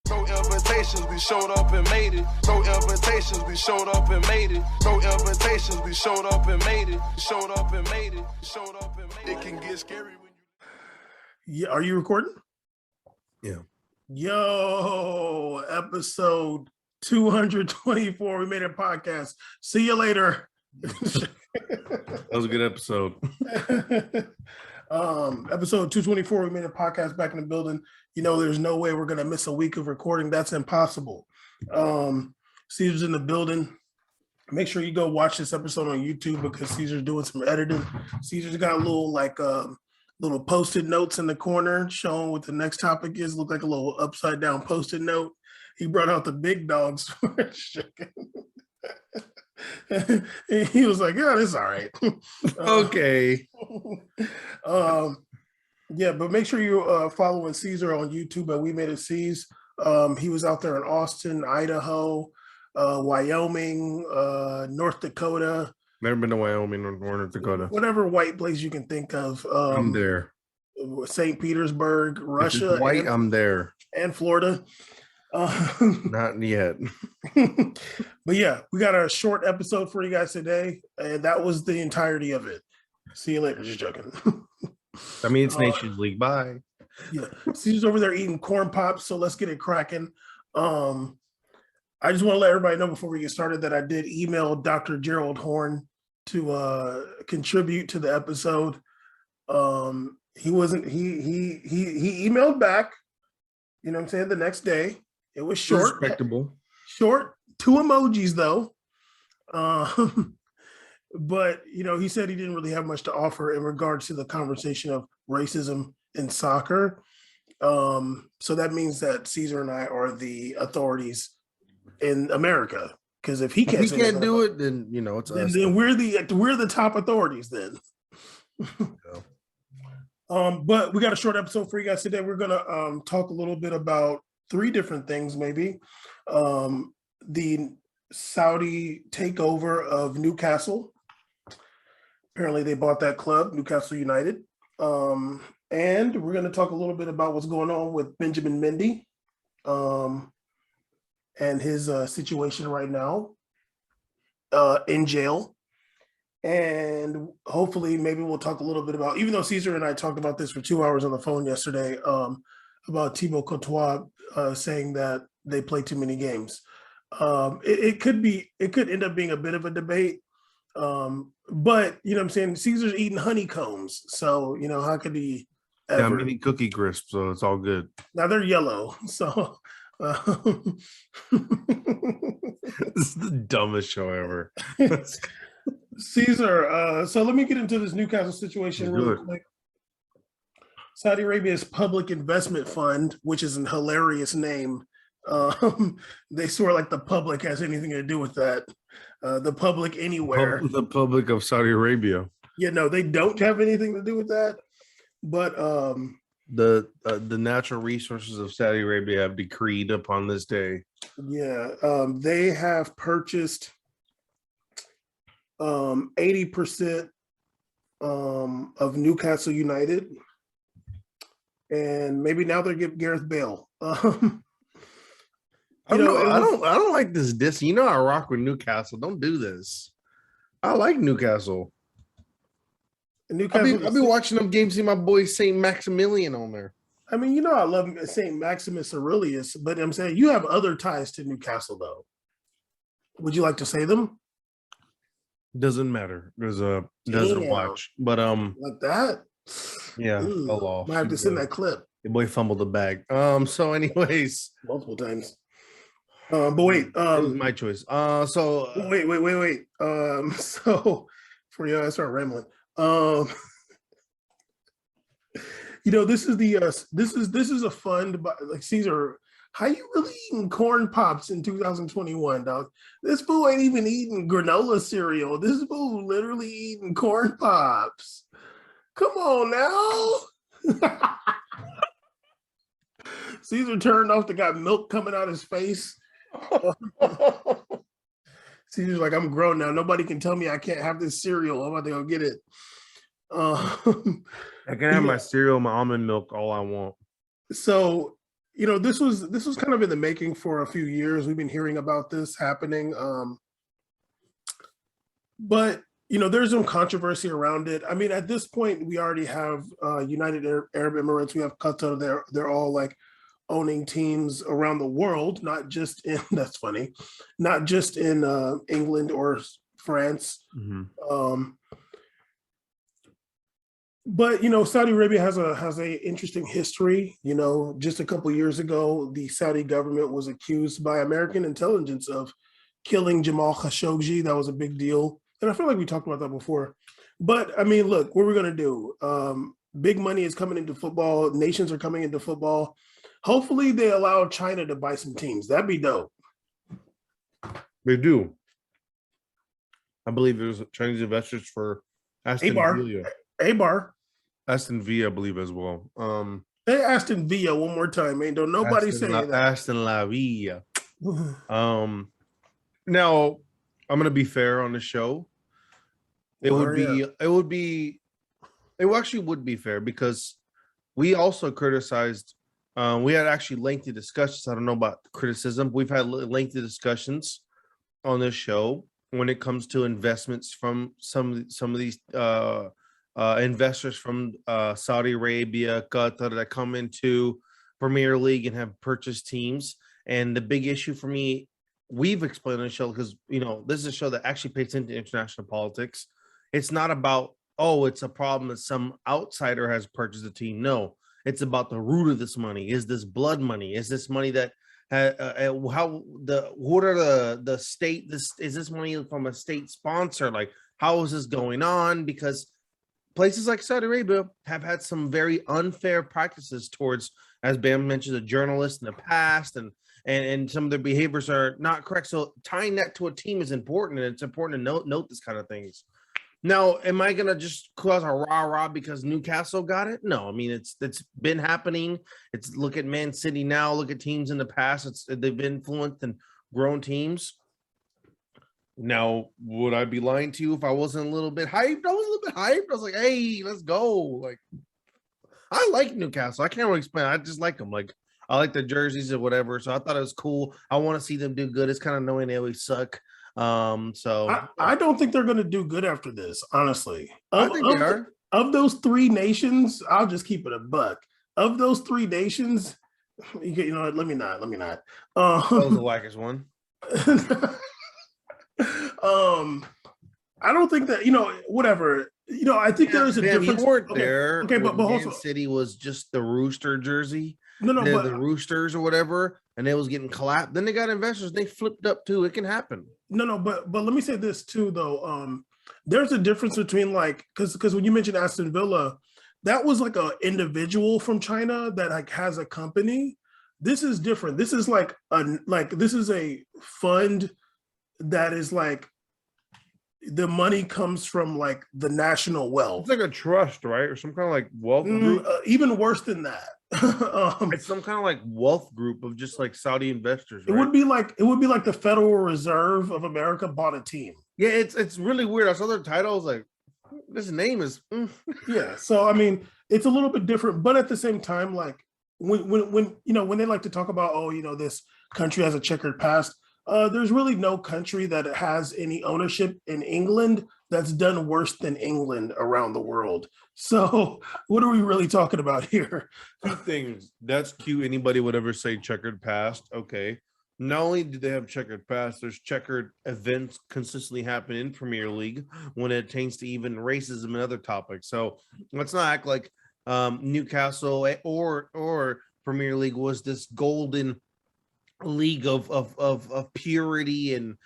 No invitations, we showed up and made it. No invitations, we showed up and made it. No invitations, we showed up and made it. Showed up and made it. Showed up and made it. It can get scary when you. Yeah, are you recording? Yeah. Yo, episode 224. We made a podcast. See you later. That was a good episode. Episode 224. We made a podcast back in the building. You know, there's no way we're gonna miss a week of recording. That's impossible. Caesar's in the building. Make sure you go watch this episode on YouTube because Caesar's doing some editing. Caesar's got a little little Post-it notes in the corner showing what the next topic is. Look like a little upside down Post-it note. He brought out the big dogs for chicken. He was like, yeah, this is all right. Okay. Yeah, but make sure you following Caesar on YouTube at We Made It C's. He was out there in Austin, Idaho, Wyoming, North Dakota. Never been to Wyoming or North Dakota. Whatever white place you can think of. I'm there. St. Petersburg, Russia. White, I'm there. And Florida. Not yet. But yeah, we got a short episode for you guys today, and that was the entirety of it. See you later. Just joking. I mean, it's Nations League. Bye. Yeah, Caesar's over there eating corn pops, so let's get it cracking. I just want to let everybody know before we get started that I did email Dr. Gerald Horn to contribute to the episode. He emailed back, you know what I'm saying, the next day. It was short. Respectable. Short, 2 emojis though. But, you know, he said he didn't really have much to offer in regards to the conversation of racism in soccer. So that means that Caesar and I are the authorities in America. Because if he can't do it, then, you know, it's us. Then we're the top authorities then. But we got a short episode for you guys today. We're going to talk a little bit about 3 different things, maybe. The Saudi takeover of Newcastle. Apparently they bought that club, Newcastle United. And we're going to talk a little bit about what's going on with Benjamin Mendy and his situation right now in jail. And hopefully maybe we'll talk a little bit about, even though Caesar and I talked about this for 2 hours on the phone yesterday, about Thibaut Courtois saying that they play too many games. It could end up being a bit of a debate. But you know what I'm saying, Caesar's eating honeycombs, so you know, how could he ever... Yeah, I'm eating Cookie Crisp, so it's all good. Now they're yellow, so This is the dumbest show ever. Caesar, so let me get into this Newcastle situation real quick. Saudi Arabia's Public Investment Fund, which is a hilarious name. They swear like the public has anything to do with that. The public anywhere. The public of Saudi Arabia. Yeah, no, they don't have anything to do with that. But the natural resources of Saudi Arabia have decreed upon this day. Yeah, they have purchased 80% of Newcastle United, and maybe now they're getting Gareth Bale. I don't like this diss. You know I rock with Newcastle. Don't do this. I like Newcastle. I'll be watching them games, see my boy St. Maximilian on there. I mean, you know I love St. Maximus Aurelius, but I'm saying you have other ties to Newcastle, though. Would you like to say them? Doesn't matter. Doesn't watch. But like that? Yeah. Might have to send that clip. Your boy fumbled the bag. So anyways. Multiple times. But wait, it was my choice. So wait. So for you, I start rambling. You know, this is a fund by like Caesar. How you really eating corn pops in 2021, dog? This fool ain't even eating granola cereal. This fool literally eating corn pops. Come on now. Caesar turned off. Got milk coming out his face. Caesar's like, I'm grown now. Nobody can tell me I can't have this cereal. I'm about to go get it. I can have my cereal, my almond milk, all I want. So this was kind of in the making for a few years. We've been hearing about this happening. But there's some controversy around it. I mean, at this point, we already have United Arab Emirates. We have Qatar. They're all like owning teams around the world, not just in. That's funny, not just in England or France. Um, but Saudi Arabia has a interesting history. Just a couple years ago, the Saudi government was accused by American intelligence of killing Jamal Khashoggi. That was a big deal. And I feel like we talked about that before. But I mean, look, what we're going to do. Big money is coming into football. Nations are coming into football. Hopefully they allow China to buy some teams. That'd be dope. They do. I believe there's Chinese investors for Aston Villa. Aston Villa, I believe, as well. Hey, Aston Villa one more time, man. Don't nobody say that. Aston La Villa. Now, I'm gonna be fair on the show. It actually would be fair because we also criticized. We had actually lengthy discussions. I don't know about criticism. We've had lengthy discussions on this show when it comes to investments from some of these investors from Saudi Arabia, Qatar that come into Premier League and have purchased teams. And the big issue for me, we've explained on the show because this is a show that actually pays into international politics. It's not about it's a problem that some outsider has purchased a team. No, it's about the root of this money. Is this blood money? Is this money that what are the state? Is this money from a state sponsor? Like, how is this going on? Because places like Saudi Arabia have had some very unfair practices towards, as Bam mentioned, a journalist in the past, and some of their behaviors are not correct. So tying that to a team is important, and it's important to note this kind of things. Now, am I gonna just cause a rah-rah because Newcastle got it? No, I mean it's been happening. Look at Man City now. Look at teams in the past. They've influenced and grown teams. Now, would I be lying to you if I wasn't a little bit hyped? I was a little bit hyped. I was like, hey, let's go. Like, I like Newcastle. I can't really explain. I just like them. Like, I like the jerseys or whatever. So I thought it was cool. I want to see them do good. It's kind of knowing they always suck. So I don't think they're going to do good after this, honestly. I think they are. Of those three nations, I'll just keep it a buck. Of those three nations, you know what? Let me not. That was the wackest one. I don't think that whatever. I think there's a difference. You weren't there. Okay, but Man City was just the Rooster jersey. No, but the Roosters or whatever, and it was getting collapsed. Then they got investors. They flipped up too. It can happen. No, but let me say this too, though. There's a difference between because when you mentioned Aston Villa, that was like an individual from China that has a company. This is different. This is this is a fund that is the money comes from the national wealth. It's like a trust, right, or some kind of wealth group. Even worse than that. It's some kind of wealth group of just Saudi investors. Right? It would be like the Federal Reserve of America bought a team. Yeah, it's really weird. I saw their titles this name is yeah. So I mean, it's a little bit different, but at the same time, when they like to talk about this country has a checkered past. There's really no country that has any ownership in England that's done worse than England around the world. So what are we really talking about here? Two things. That's cute. Anybody would ever say checkered past. Okay. Not only do they have checkered past, there's checkered events consistently happen in Premier League when it attains to even racism and other topics. So let's not act like Newcastle or Premier League was this golden league of purity and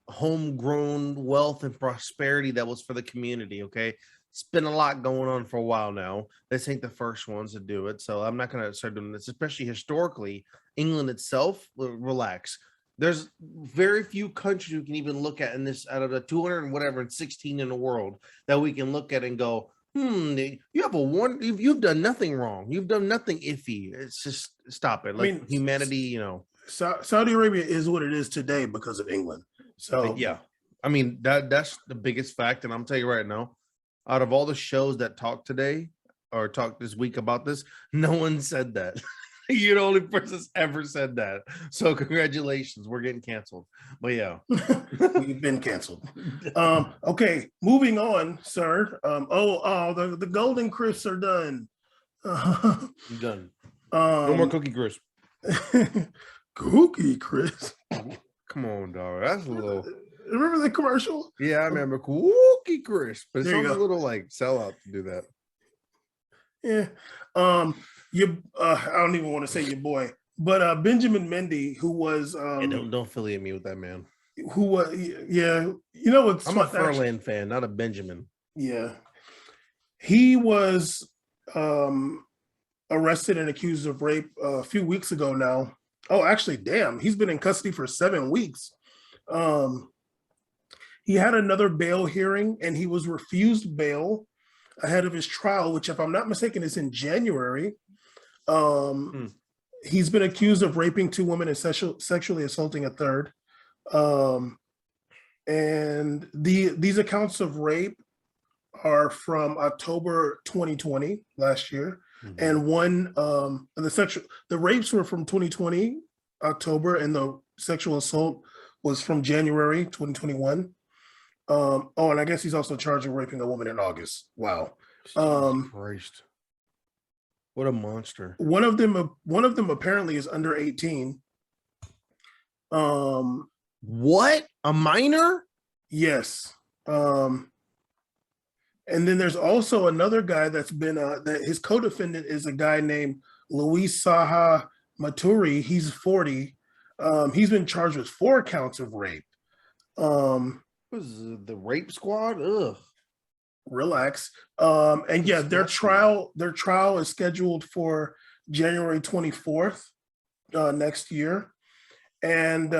homegrown wealth and prosperity that was for the community. Okay, it's been a lot going on for a while now. This ain't the first ones to do it, so I'm not going to start doing this. Especially historically, England itself, relax. There's very few countries we can even look at in this out of the 200 and whatever and 16 in the world that we can look at and go, you've done nothing wrong. You've done nothing iffy. It's just stop it. Humanity, Saudi Arabia is what it is today because of England. So yeah, I mean that's the biggest fact. And I'm telling you right now, out of all the shows that talked today or talked this week about this, no one said that. You're the only person that's ever said that. So congratulations, we're getting canceled. But yeah, we've been canceled. Okay, moving on, sir. The Golden Crisps are done. I'm done. No more Cookie Crisp. Cookie Crisp. Come on, dog. That's a little. Remember the commercial? Yeah, I remember Cookie Crisp, but it There you sounds a go. little like sellout to do that. Yeah. I don't even want to say your boy, but Benjamin Mendy, who was Don't affiliate me with that man. who was you know what's I'm a Furlan fan, not a Benjamin. Yeah. He was arrested and accused of rape a few weeks ago now. Oh, actually, damn, he's been in custody for 7 weeks. He had another bail hearing and he was refused bail ahead of his trial, which, if I'm not mistaken, is in January. He's been accused of raping 2 women and sexually assaulting a third. And these accounts of rape are from October 2020, last year. And one the rapes were from 2020 October, and the sexual assault was from January 2021. And I guess he's also charged with raping a woman in August. Wow. Jesus Christ. What a monster. One of them apparently is under 18. What? A minor? Yes. And then there's also another guy that's been that his co-defendant is a guy named Luis Saha Maturi. He's 40. He's been charged with 4 counts of rape. Was the rape squad? Ugh. Relax. And yeah, their trial is scheduled for January 24th next year. And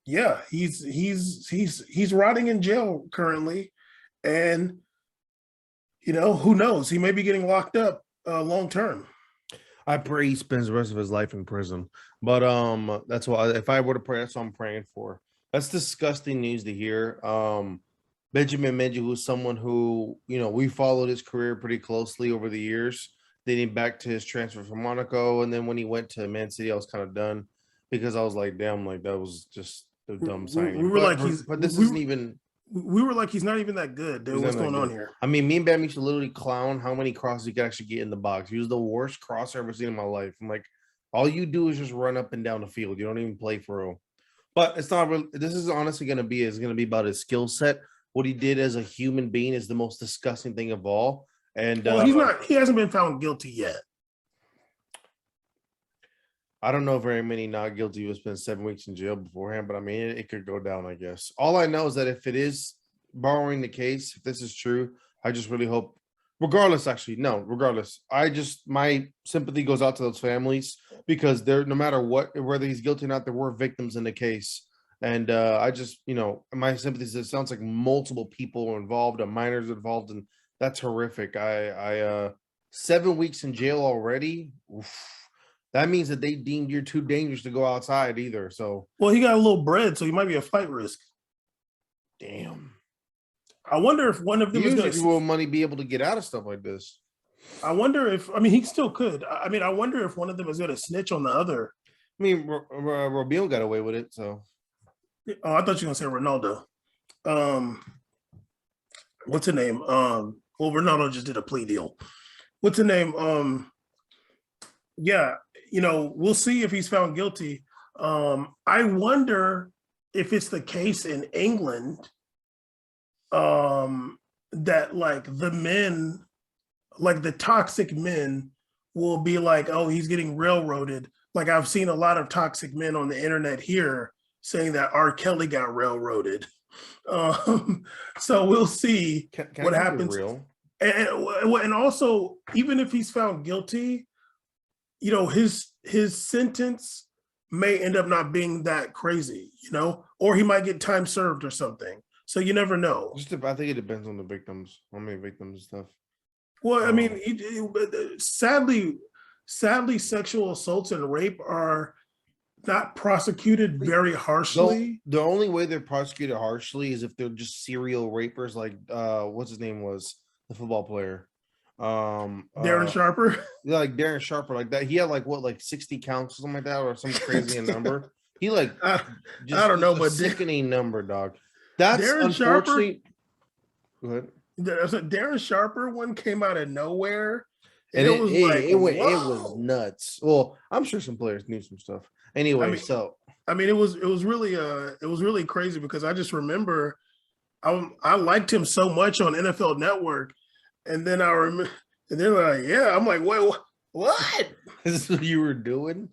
yeah, he's rotting in jail currently. And who knows? He may be getting locked up long term. I pray he spends the rest of his life in prison. But that's why, if I were to pray, that's what I'm praying for. That's disgusting news to hear. Benjamin Mendy, who's someone who, we followed his career pretty closely over the years, dating back to his transfer from Monaco. And then when he went to Man City, I was kind of done because I was like, damn, like that was just a dumb signing. We were like, he's not even that good. Dude, what's going on here? I mean, me and Bam used to literally clown how many crosses he could actually get in the box. He was the worst crosser I've ever seen in my life. I'm like, all you do is just run up and down the field. You don't even play for real. But it's not real. This is honestly going to be about his skill set. What he did as a human being is the most disgusting thing of all. And he hasn't been found guilty yet. I don't know very many not guilty who spent 7 weeks in jail beforehand, but I mean, it could go down, I guess. All I know is that if it is borrowing the case, if this is true, I just really hope, regardless, my sympathy goes out to those families because they're, no matter what, whether he's guilty or not, there were victims in the case. And I just, my sympathy, it sounds like multiple people are involved, a minor's involved, and that's horrific. I 7 weeks in jail already. Oof. That means that they deemed you're too dangerous to go outside either. So, well, he got a little bread, so he might be a flight risk. Damn. I wonder if one of them is going to will money be able to get out of stuff like this. I wonder if, he still could. I wonder if one of them is going to snitch on the other. I mean, Robinho got away with it, so. Oh, I thought you were going to say Ronaldo. What's her name? Well, Ronaldo just did a plea deal. What's her name? Yeah, we'll see if he's found guilty. I wonder if it's the case in England that like the men, like the toxic men will be like, oh, he's getting railroaded. Like I've seen a lot of toxic men on the internet here saying that R. Kelly got railroaded. So we'll see what happens. And also, even if he's found guilty, his sentence may end up not being that crazy, or he might get time served or something. So you never know. I think it depends on the victims, how many victims and stuff. Well, I mean, sadly, sexual assaults and rape are not prosecuted very harshly. The only way they're prosecuted harshly is if they're just serial rapers, like what's his name was the football player. Darren Sharper. Yeah, like Darren Sharper, like that. He had like 60 counts or something like that, or some crazy number. He like I just don't know, a but sickening number, dog. That's Darren unfortunately. Go ahead. Darren Sharper one came out of nowhere. And it was like it was nuts. Well, I'm sure some players knew some stuff. Anyway, it was really crazy because I just remember I liked him so much on NFL Network, and then I remember, and they're like, yeah, I'm like, wait, what? This is what you were doing?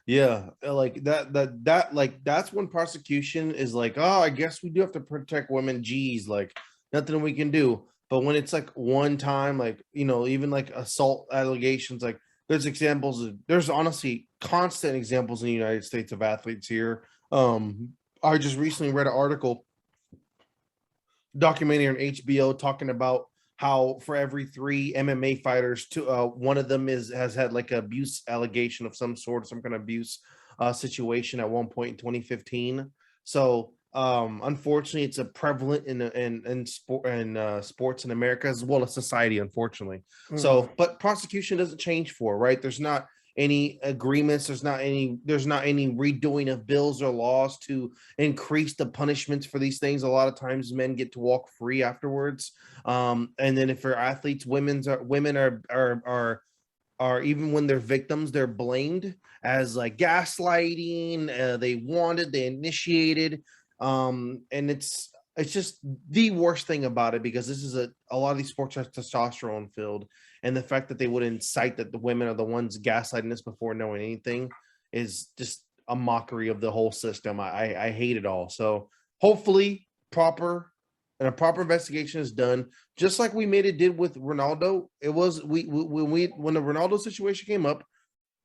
Yeah, like that like that's when prosecution is like, oh, I guess we do have to protect women. Geez, like nothing we can do. But when it's like one time, like, you know, even like assault allegations, like there's honestly constant examples in the United States of athletes here. I just recently read an article documentary on HBO talking about how for every 3 MMA fighters, one of them has had like an abuse allegation of some sort, some kind of abuse situation at one point in 2015. So unfortunately, it's a prevalent in sports in America as well as society, unfortunately. Mm-hmm. So, but prosecution doesn't change right? There's not any agreements, there's not any redoing of bills or laws to increase the punishments for these things. A lot of times men get to walk free afterwards. And then if for athletes, women are even when they're victims, they're blamed as like gaslighting. They initiated. And it's just the worst thing about it, because this is a lot of these sports are testosterone filled, and the fact that they would incite that the women are the ones gaslighting us before knowing anything is just a mockery of the whole system. I hate it all. So hopefully a proper investigation is done, just like we did with Ronaldo. It was when the Ronaldo situation came up,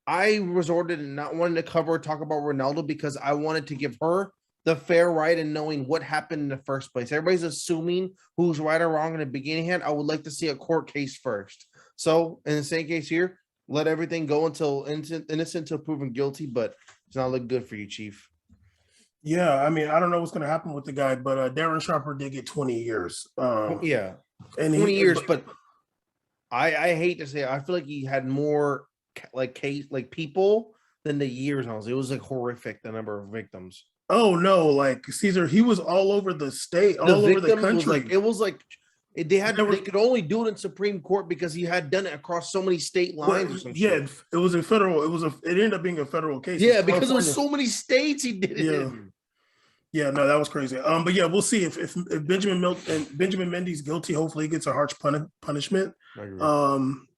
I resorted to not wanting to cover or talk about Ronaldo because I wanted to give her the fair right in knowing what happened in the first place. Everybody's assuming who's right or wrong in the beginning hand. I would like to see a court case first. So in the same case here, let everything go until innocent until proven guilty, but it's not looking good for you, Chief. Yeah, I mean, I don't know what's going to happen with the guy, but Darren Sharper did get 20 years. Yeah, and 20 years, but I hate to say it, I feel like he had more people than the years. It was like horrific, the number of victims. Oh no, like Caesar, he was all over the state, all over the country. They could only do it in Supreme Court because he had done it across so many state lines or some shit. It was a federal, it ended up being a federal case. Yeah, because there was so many states he did it in. Yeah, no, that was crazy. But yeah, we'll see if Benjamin Mendy's guilty. Hopefully he gets a harsh punishment.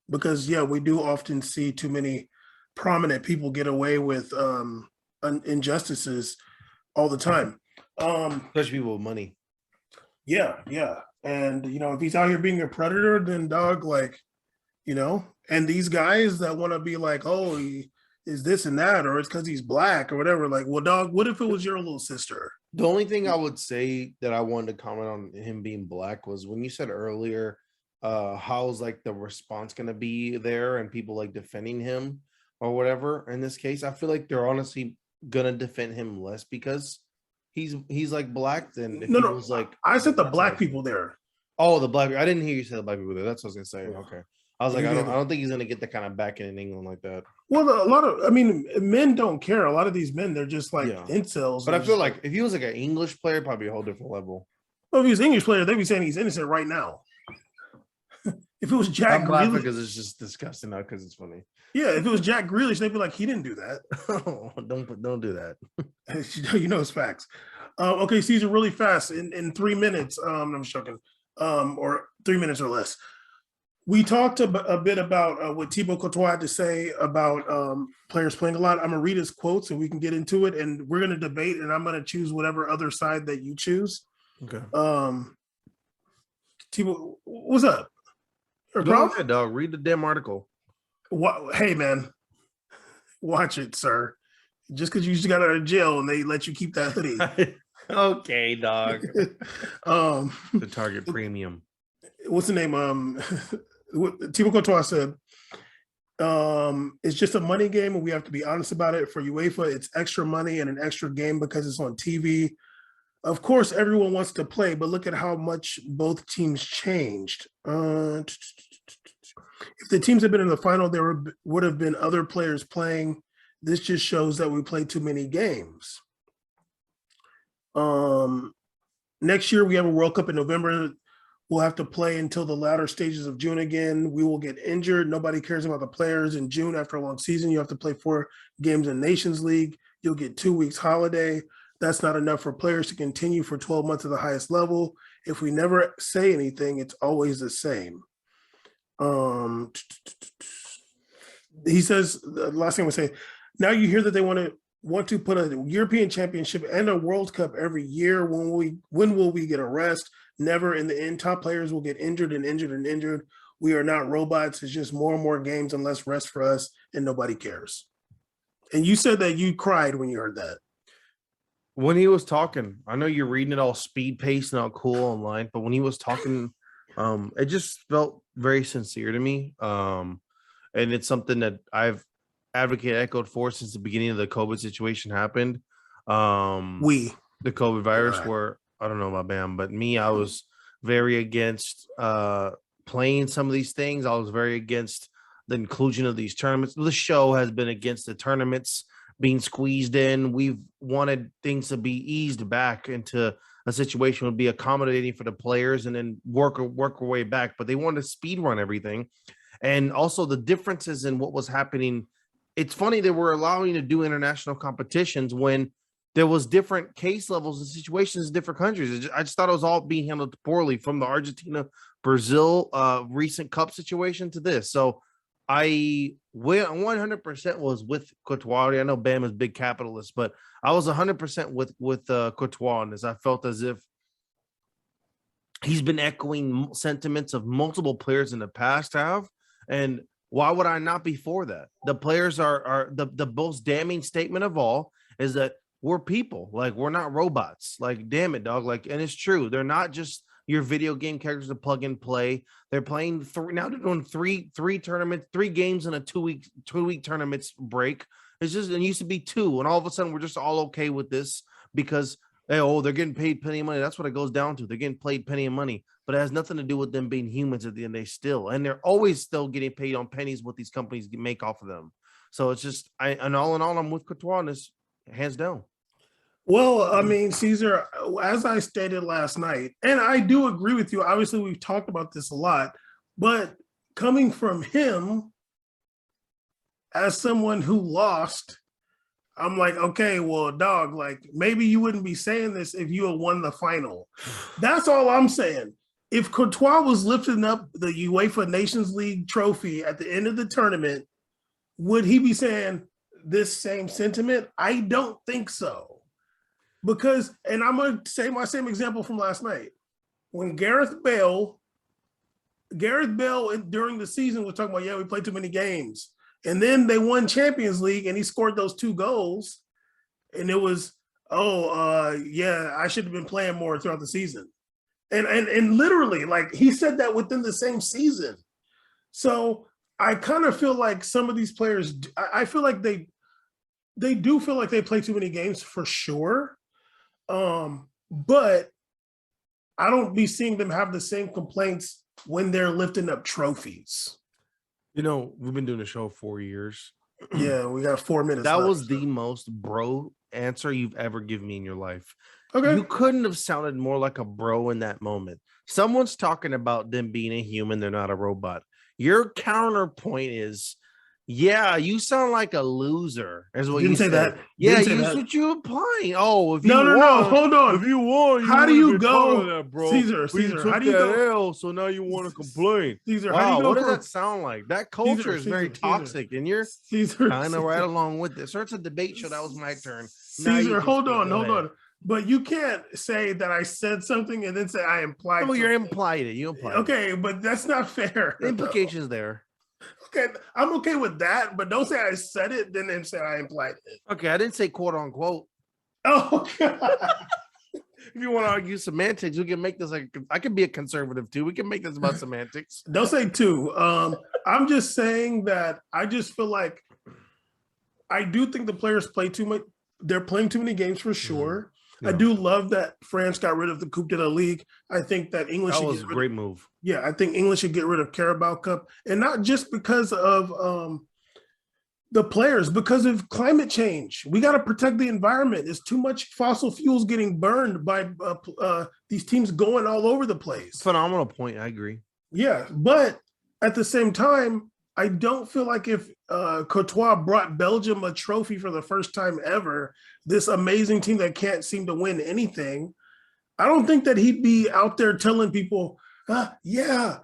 Because we do often see too many prominent people get away with injustices all the time, especially people with money. Yeah, and if he's out here being a predator, then dog, and these guys that want to be like, oh, he is this and that, or it's because he's black or whatever. Like, well, dog, what if it was your little sister? The only thing I would say that I wanted to comment on him being black was when you said earlier, how's like the response going to be there and people like defending him or whatever. In this case, I feel like they're honestly gonna defend him less because he's like black than if he was like. I said the black people there. Oh, the black. I didn't hear you say the black people there. That's what I was gonna say. Okay, I was like, I don't think he's gonna get the kind of backing in England like that. Well, men don't care. A lot of these men, they're just like incels. But I feel like if he was like an English player, probably a whole different level. Well, if he was an English player, they'd be saying he's innocent right now. If it was Jack, I'm laughing because it's just disgusting, not because it's funny. Yeah, if it was Jack Grealish, they'd be like, he didn't do that. Don't do that. It's facts. Okay, Caesar, really fast in 3 minutes. I'm just joking. Or 3 minutes or less. We talked a bit about what Thibaut Courtois had to say about players playing a lot. I'm gonna read his quotes and we can get into it, and we're gonna debate, and I'm gonna choose whatever other side that you choose. Okay. Thibaut, what's up? Go ahead, dog. Read the damn article. What? Hey, man, watch it, sir. Just because you just got out of jail and they let you keep that hoodie. Okay, dog. The Target Premium. What's the name? Thibaut Courtois said, it's just a money game and we have to be honest about it. For UEFA, it's extra money and an extra game because it's on TV. Of course, everyone wants to play, but look at how much both teams changed. If the teams had been in the final, would have been other players playing. This just shows that we play too many games. Next year, we have a World Cup in November. We'll have to play until the latter stages of June again. We will get injured. Nobody cares about the players in June after a long season. You have to play 4 games in Nations League. You'll get 2 weeks holiday. That's not enough for players to continue for 12 months at the highest level. If we never say anything, it's always the same. He says, the last thing I would say, now you hear that they want to put a European Championship and a World Cup every year. When will we get a rest? Never. In the end, top players will get injured and injured and injured. We are not robots. It's just more and more games and less rest for us, and nobody cares. And you said that you cried when you heard that. When he was talking, I know you're reading it all speed paced and all cool online, but when he was talking, it just felt very sincere to me. And it's something that I've echoed for since the beginning of the COVID situation happened. The COVID virus, where I don't know about Bam, but me, I was very against playing some of these things. I was very against the inclusion of these tournaments. The show has been against the tournaments being squeezed in. We've wanted things to be eased back into a situation would be accommodating for the players and then work our way back. But they wanted to speed run everything. And also the differences in what was happening. It's funny that we're allowing to do international competitions when there was different case levels and situations in different countries. I just thought it was all being handled poorly, from the Argentina, Brazil, recent cup situation to this. So I 100% was with Courtois. I know Bam is big capitalist, but I was 100% with Courtois on this. I felt as if he's been echoing sentiments of multiple players in the past have, and why would I not be for that? The players are the most damning statement of all is that we're people, like we're not robots. Like, damn it, dog. Like, and it's true. They're not just your video game characters to plug and play. They're playing now. They're doing three tournaments, 3 games in a 2-week tournaments break. It's just, it used to be 2, and all of a sudden we're just all okay with this because they're getting paid plenty of money. That's what it goes down to. They're getting paid plenty of money, but it has nothing to do with them being humans at the end. They're always still getting paid on pennies what these companies make off of them. So it's just, and all in all, I'm with Courtois on this, hands down. Well, I mean, Caesar, as I stated last night, and I do agree with you. Obviously, we've talked about this a lot, but coming from him as someone who lost, I'm like, okay, well, dog, like maybe you wouldn't be saying this if you had won the final. That's all I'm saying. If Courtois was lifting up the UEFA Nations League trophy at the end of the tournament, would he be saying this same sentiment? I don't think so. Because, and I'm going to say my same example from last night. When Gareth Bale during the season was talking about, we played too many games. And then they won Champions League and he scored those 2 goals. And it was, I should have been playing more throughout the season. And literally, like, he said that within the same season. So I kind of feel like some of these players, I feel like they do feel like they play too many games for sure. But I don't be seeing them have the same complaints when they're lifting up trophies. You know, we've been doing the show 4 years. Yeah, we got 4 minutes. That was the most bro answer you've ever given me in your life. Okay. You couldn't have sounded more like a bro in that moment. Someone's talking about them being a human, they're not a robot. Your counterpoint is, yeah, you sound like a loser. Is what you said. That. Yeah, that's what you're implying. Oh, if you no, hold on. If you won, how do you go, that, bro? Caesar, how do you go? L, so now you want to complain. Caesar, wow, how do you go? What does that sound like? That culture is very toxic, and you're kind of right along with it. So it's a debate show. That was my turn. Caesar, hold on. But you can't say that I said something and then say I implied. No, you implied it. You implied. Okay, but that's not fair. The implication's there. Okay, I'm okay with that, but don't say I said it, then say I implied it. Okay, I didn't say quote unquote. Oh, God. If you want to argue semantics, we can make this like, I can be a conservative too. We can make this about semantics. Don't say two. I'm just saying that I just feel like I do think the players play too much. They're playing too many games for sure. I do love that France got rid of the Coupe de la Ligue. I think that England That should was a great move. Yeah, I think England should get rid of Carabao Cup, and not just because of the players, because of climate change. We got to protect the environment. There's too much fossil fuels getting burned by these teams going all over the place. Phenomenal point. I agree. Yeah, but at the same time, I don't feel like if Courtois brought Belgium a trophy for the first time ever, this amazing team that can't seem to win anything, I don't think that he'd be out there telling people, yeah,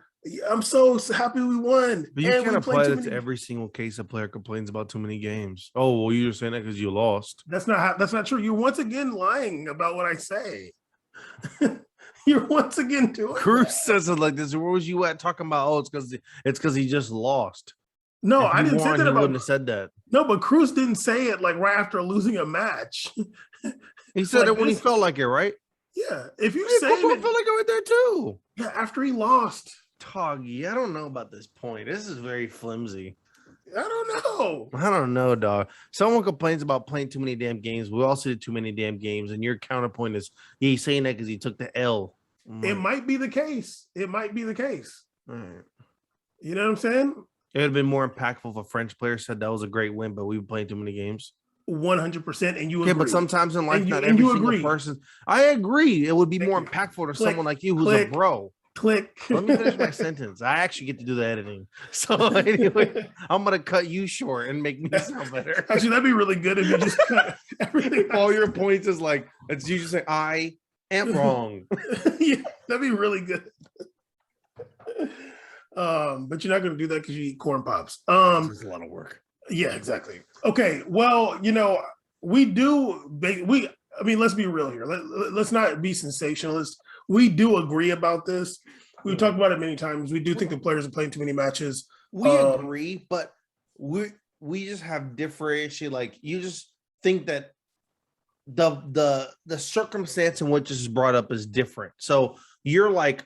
I'm so happy we won. But you can't apply that to every single case a player complains about too many games. Oh, well, you're saying that because you lost. That's not true. You're once again lying about what I say. You're once again doing Cruz says it like this. Where was you at talking about, oh, it's because he just lost. No, if I didn't say that about. Wouldn't have said that. No, but Cruz didn't say it like right after losing a match. He said it when he felt like it, right? Yeah. If you say it, felt like it right there too. Yeah, after he lost. Toggy, I don't know about this point. This is very flimsy. I don't know, dog. Someone complains about playing too many damn games. We also did too many damn games, and your counterpoint is he's saying that because he took the L. It might be the case. All right. You know what I'm saying? It would have been more impactful if a French player said that was a great win, but we were playing too many games. 100%, and you agree. Yeah, but sometimes in life, not every single person. I agree. It would be more impactful to someone like you who's a bro. Click. Let me finish my sentence. I actually get to do the editing. So anyway, I'm gonna cut you short and make me sound better. Actually, that'd be really good if you just cut everything. All your points is like it's you just say I am wrong. Yeah, that'd be really good. But you're not gonna do that because you eat corn pops. It's a lot of work. Yeah, exactly. Okay, well, we do. I mean, let's be real here. Let's not be sensationalist. We do agree about this. We've talked about it many times. We do think the players are playing too many matches. We agree, but we just have differentiate. Like you just think that the circumstance in which this is brought up is different. So you're like,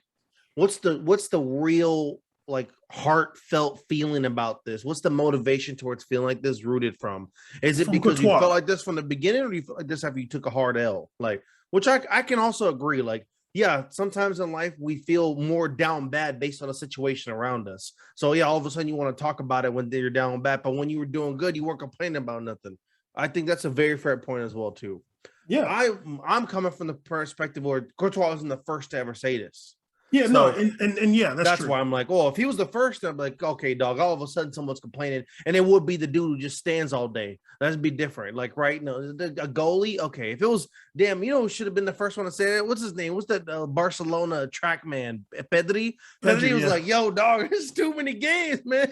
what's the real like heartfelt feeling about this? What's the motivation towards feeling like this rooted from? Is it because you felt like this from the beginning, or do you feel like this after you took a hard L? Like, which I can also agree. Like, yeah, sometimes in life we feel more down bad based on the situation around us. So yeah, all of a sudden you want to talk about it when you're down bad, but when you were doing good, you weren't complaining about nothing. I think that's a very fair point as well too. Yeah, I'm coming from the perspective where Courtois wasn't the first to ever say this. Yeah, so, no, and yeah, that's true. Why I'm like, oh, if he was the first, I'm like, okay, dog. All of a sudden, someone's complaining, and it would be the dude who just stands all day. That'd be different. Like, right? No, a goalie. Okay, if it was, damn, should have been the first one to say it. What's his name? What's that Barcelona track man? Pedri. Pedri was like, yo, dog, there's too many games, man.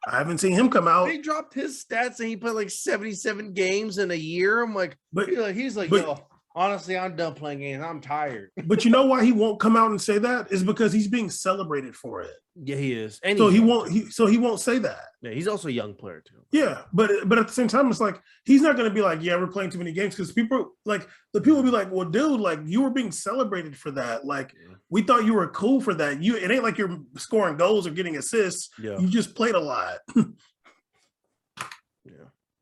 I haven't seen him come out. They dropped his stats, and he played like 77 games in a year. I'm like, he's like, yo. Honestly, I'm done playing games. I'm tired. But you know why he won't come out and say that? Is because he's being celebrated for it. Yeah, he is. And so he won't say that. Yeah, he's also a young player too. Yeah, but at the same time, it's like he's not going to be like, yeah, we're playing too many games, because people will be like, well, dude, like you were being celebrated for that. Like we thought you were cool for that. It ain't like you're scoring goals or getting assists. Yeah. You just played a lot.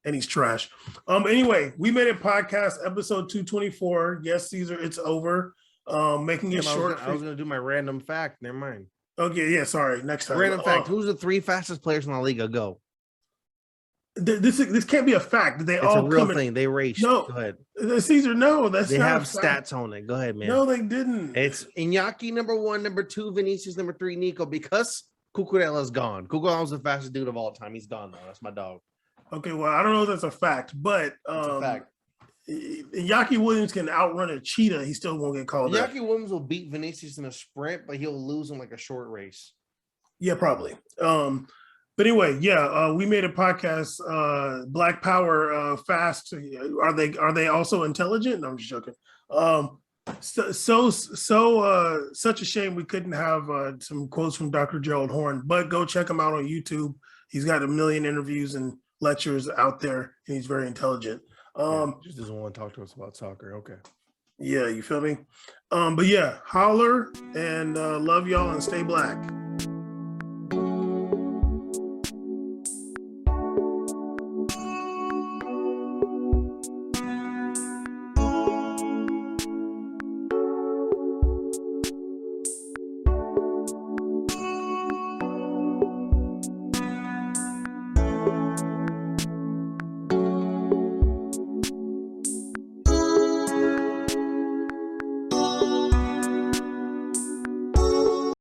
And he's trash. Anyway, we made a podcast, episode 224. Yes, Caesar, it's over. Making it short. I was going to do my random fact. Never mind. Okay, yeah, sorry. Next time. Random fact. Who's the 3 fastest players in La Liga? Go. This can't be a fact. It's all a real thing. They raced. No, go ahead. Caesar, no, they have stats on it. Go ahead, man. No, they didn't. It's Iñaki number 1, number 2, Vinicius number 3, Nico, because Cucurella's gone. Cucurella's the fastest dude of all time. He's gone now. That's my dog. Okay, well, I don't know if that's a fact, but it's a fact. Yaki Williams can outrun a cheetah. He still won't get called up. Yaki Williams will beat Vinicius in a sprint, but he'll lose in like a short race. Yeah, probably. But anyway, yeah, we made a podcast. Black Power, fast. Are they also intelligent? No, I'm just joking. Such a shame we couldn't have some quotes from Dr. Gerald Horn, but go check him out on YouTube. He's got a million interviews and lectures out there, and he's very intelligent. Just doesn't want to talk to us about soccer. Okay. Yeah, you feel me? But yeah, holler and love y'all and stay black.